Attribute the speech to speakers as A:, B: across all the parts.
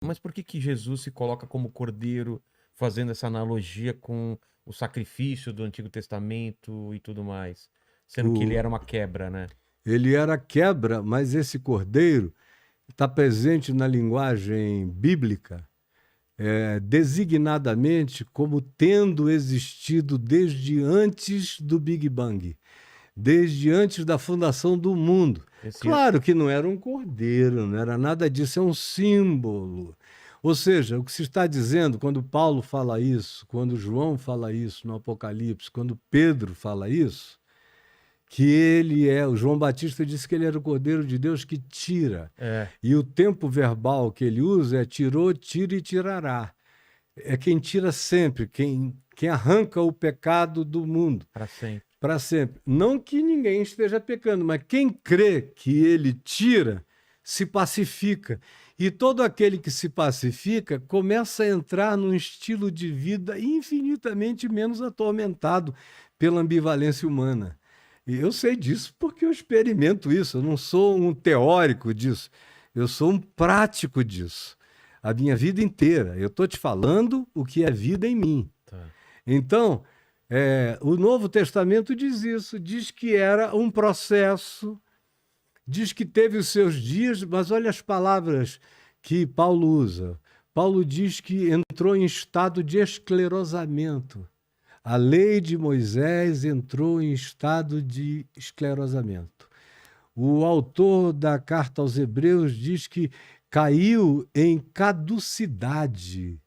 A: Mas por que que Jesus se coloca como cordeiro, fazendo essa analogia com o sacrifício do Antigo Testamento e tudo mais? Sendo que ele
B: O,
A: era uma quebra, né?
B: ele era quebra, mas esse cordeiro está presente na linguagem bíblica, designadamente como tendo existido desde antes do Big Bang, desde antes da fundação do mundo.
A: Esse...
B: Claro que não era um cordeiro, não era nada disso, é um símbolo. Ou seja, o que se está dizendo quando Paulo fala isso, quando João fala isso no Apocalipse, quando Pedro fala isso, que ele é, o João Batista disse que ele era o Cordeiro de Deus que tira.
A: É,
B: E o tempo verbal que ele usa é tirou, tira e tirará. É quem tira sempre, quem arranca o pecado do mundo
A: para sempre.
B: para sempre. Não que ninguém esteja pecando, mas quem crê que ele tira, se pacifica. E todo aquele que se pacifica começa a entrar num estilo de vida infinitamente menos atormentado pela ambivalência humana. E eu sei disso porque eu experimento isso. Eu não sou um teórico disso, eu sou um prático disso. A minha vida inteira. Eu estou te falando o que é vida em mim.
A: Tá.
B: Então, o Novo Testamento diz isso, diz que era um processo, diz que teve os seus dias, mas olha as palavras que Paulo usa. Paulo diz que entrou em estado de esclerosamento. A lei de Moisés entrou em estado de esclerosamento. O autor da carta aos Hebreus diz que caiu em caducidade,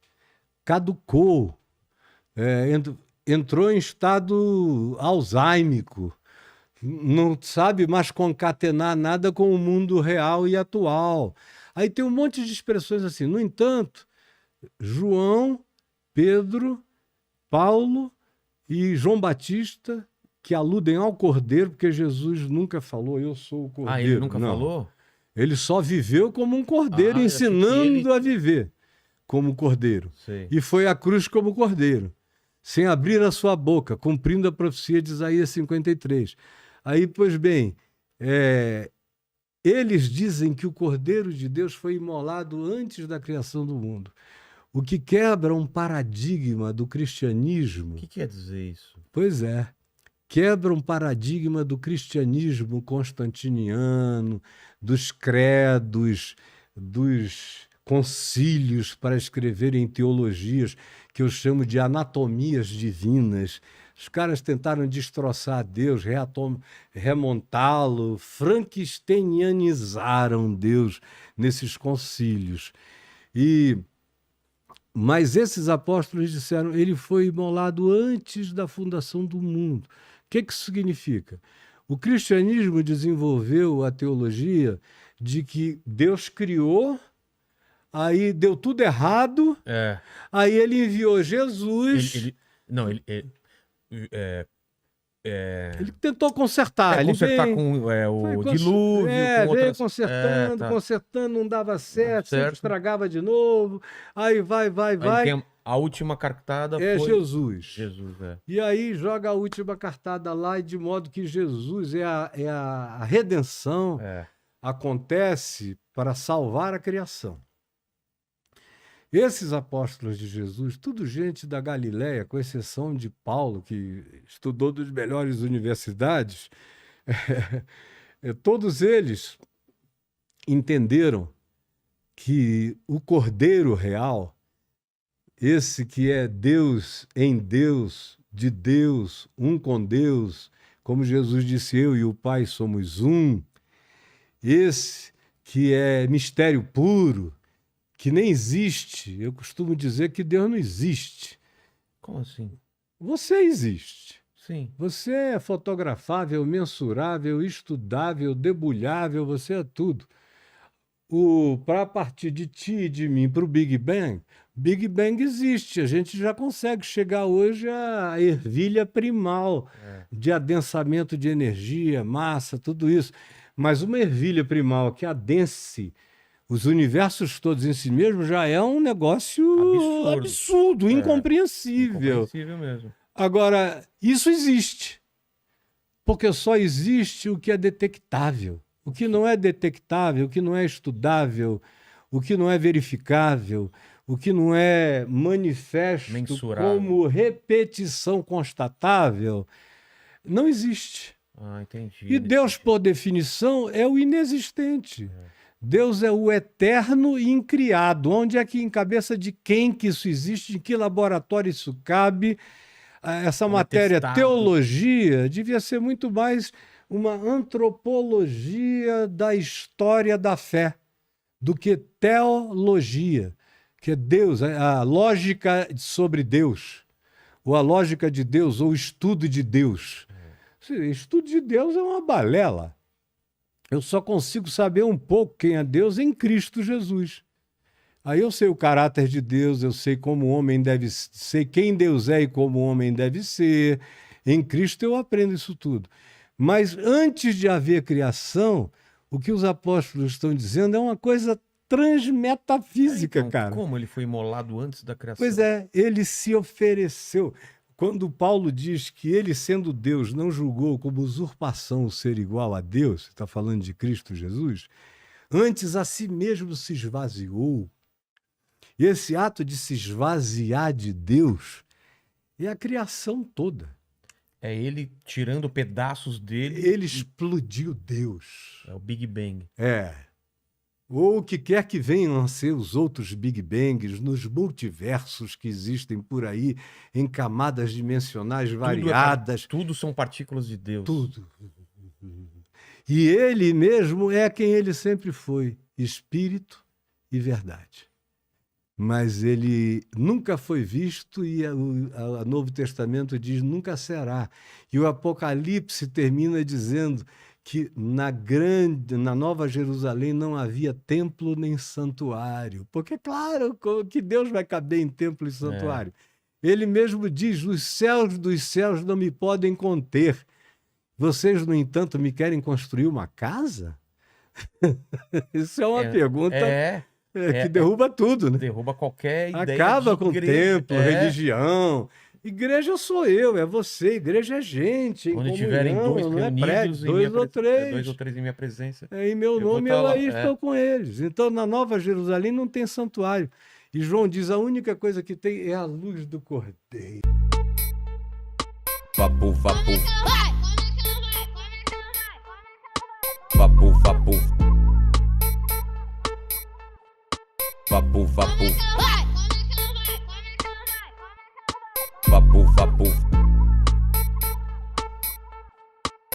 B: caducou, é, entrou em estado alzheimico, não sabe mais concatenar nada com o mundo real e atual. Aí tem um monte de expressões assim. No entanto, João, Pedro, Paulo e João Batista, que aludem ao Cordeiro, porque Jesus nunca falou, eu sou o
A: Ah, ele
B: Cordeiro.
A: nunca
B: Não.
A: falou?
B: Ele só viveu como um cordeiro,
A: Ah, eu achei que ele...
B: ensinando a viver como cordeiro.
A: Sei.
B: E foi à cruz como cordeiro, sem abrir a sua boca, cumprindo a profecia de Isaías 53. Aí, pois bem, eles dizem que o Cordeiro de Deus foi imolado antes da criação do mundo, o que quebra um paradigma do
A: O
B: cristianismo.
A: que quer dizer isso?
B: Pois é, quebra um paradigma do cristianismo constantiniano, dos credos, dos concílios para escreverem teologias que eu chamo de anatomias divinas. Os caras tentaram destroçar Deus, remontá-lo, frankensteinianizaram Deus nesses concílios. Mas esses apóstolos disseram, ele foi imolado antes da fundação do mundo. O que isso significa? O cristianismo desenvolveu a teologia de que Deus criou, aí deu tudo errado,
A: É,
B: aí ele enviou Jesus.
A: não, é,
B: Ele tentou consertar, ele
A: consertar
B: veio,
A: com
B: foi,
A: o dilúvio, com
B: veio
A: outras... É,
B: consertando,
A: tá,
B: consertando, não dava certo, sempre
A: certo.
B: estragava de novo, aí vai,
A: Aí
B: vai,
A: tem a última cartada
B: é
A: foi
B: Jesus.
A: Jesus, é.
B: E aí joga a última cartada lá, e de modo que Jesus a redenção
A: É.
B: acontece para salvar a criação. Esses apóstolos de Jesus, tudo gente da Galileia, com exceção de Paulo, que estudou das melhores universidades, todos eles entenderam que o Cordeiro real, esse que é Deus em Deus, de Deus, um com Deus, como Jesus disse, eu e o Pai somos um, esse que é mistério puro, que nem existe. Eu costumo dizer que Deus não existe.
A: Como assim?
B: Você existe.
A: Sim.
B: Você é fotografável, mensurável, estudável, debulhável, você é tudo. Para partir de ti e de mim para o Big Bang existe. A gente já consegue chegar hoje à ervilha primal de adensamento de energia, massa, tudo isso. Mas uma ervilha primal que adense os universos todos em si mesmo já é um negócio absurdo, incompreensível.
A: Incompreensível mesmo.
B: Agora, isso existe, porque só existe o que é detectável. O que não é detectável, o que não é estudável, o que não é verificável, o que não é manifesto
A: Mensurável.
B: como repetição constatável, não existe.
A: Ah, entendi.
B: E Deus, por definição, é o inexistente. Deus é o eterno e incriado. Onde é que, em cabeça de quem que isso existe? Em que laboratório isso cabe? Essa matéria,
A: testado.
B: teologia, devia ser muito mais uma antropologia da história da fé do que teologia, que é Deus, a lógica sobre Deus, ou a lógica de Deus, ou o estudo de Deus. Estudo de Deus é uma balela. Eu só consigo saber um pouco quem é Deus em Cristo Jesus. Aí eu sei o caráter de Deus, eu sei como o homem deve ser, sei quem Deus é e como o homem deve ser. Em Cristo eu aprendo isso tudo. Mas antes de haver criação, o que os apóstolos estão dizendo é uma coisa transmetafísica,
A: Então,
B: cara.
A: como ele foi imolado antes da criação?
B: Pois é, ele se ofereceu. Quando Paulo diz que ele, sendo Deus, não julgou como usurpação o ser igual a Deus, está falando de Cristo Jesus, antes a si mesmo se esvaziou. E esse ato de se esvaziar de Deus é a criação toda.
A: É ele tirando pedaços dele.
B: Ele explodiu Deus.
A: É o Big Bang.
B: É. Ou o que quer que venham a ser os outros Big Bangs nos multiversos que existem por aí, em camadas dimensionais variadas.
A: Tudo são partículas de Deus.
B: Tudo. E ele mesmo é quem ele sempre foi, espírito e verdade. Mas ele nunca foi visto e o Novo Testamento diz nunca será. E o Apocalipse termina dizendo que na Nova Jerusalém não havia templo nem santuário. Porque, claro, que Deus vai caber em templo e santuário. Ele mesmo diz, os céus dos céus não me podem conter. Vocês, no entanto, me querem construir uma casa? Isso é uma pergunta que derruba tudo, né?
A: Derruba qualquer ideia.
B: Acaba
A: de
B: com
A: igreja.
B: templo, religião. Igreja sou eu, é você. Igreja é gente. Em
A: Onde tiverem dois
B: não é
A: reunidos,
B: prédio, dois ou três.
A: dois ou três em minha presença.
B: Em meu nome eu aí estou com eles. Então, na Nova Jerusalém não tem santuário. E João diz, a única coisa que tem é a luz do Cordeiro.
C: Vapu, vapu. Vapu, vapu. Vapu, vapu.